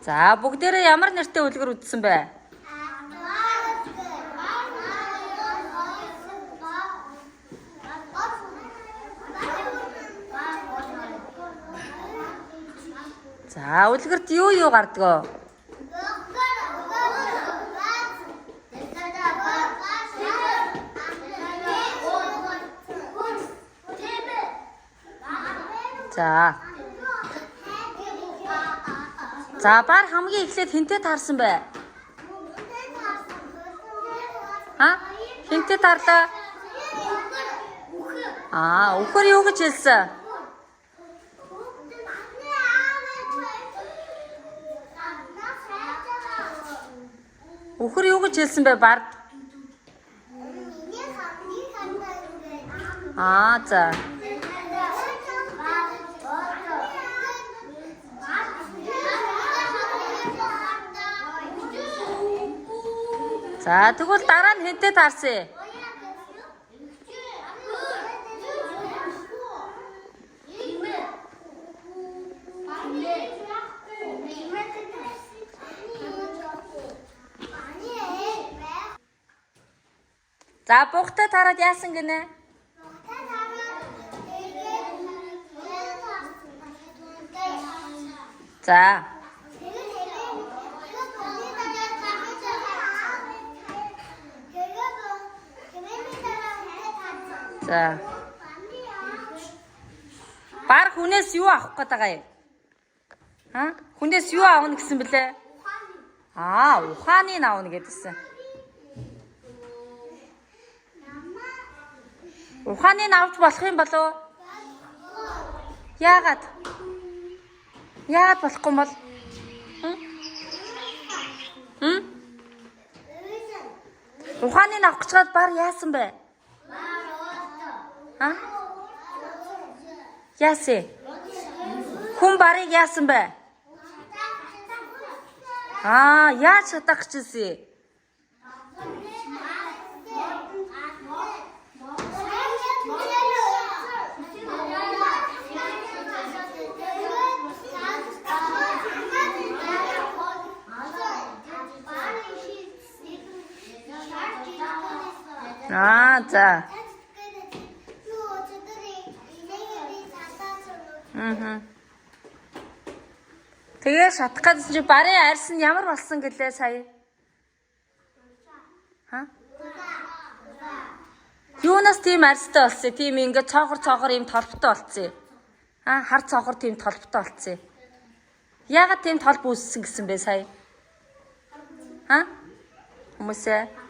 За бүгдээрээ ямар нэртэй үлгэр үзсэн бэ? За үлгэрт юу гардаг? За бар хамгийн эхлээд хинтээ таарсан бай? Хинтээ таарлаа? Үхэр юу гэж хэлсэн? Үхэр юу гэж хэлсэн бэ бард? За. За тэгвэл дараа нь хинтээ таарсан? За бухтай тараад яасан гинэ? За. За. Бар хүнээс юу авах гээд байгаа юм? Хүнээс юу авах гэсэн бэлээ? Ухааныг авна гэдсэн. Ухааныг авч болох юм болов уу? Яагаад? Яагаад болохгүй юм бол? Ухааныг авах гэж гад бар яасан бэ? Яасан? Хүн барыг яасан бэ? Яаж шатах гэжсэн? За. Тэгээ шатах гэсэн чи барын арьс нь ямар болсон гэлээ сая? Юунаас тийм арьстай болсон? Тийм ингээд цоогор юм толботой болцсон. Хар цоогор тийм толботой болцсон. Яагаад тийм толб үүссэн гэсэн бэ сая? Хүмүүсээ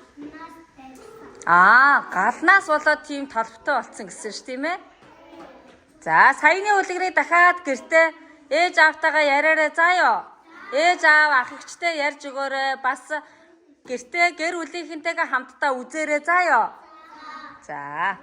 галнаас болоод тийм толботой болцсон гэсэн ш тийм ээ? За саяны үлгэрийг дахиад гэртээ ээж аавтайгаа яриараа зааяа. Ээж аав ах эгчтэй ярьж өгөөрэй. Бас гэртээ гэр бүлийнхэнтэйгээ хамтдаа үзээрэй зааяа. За.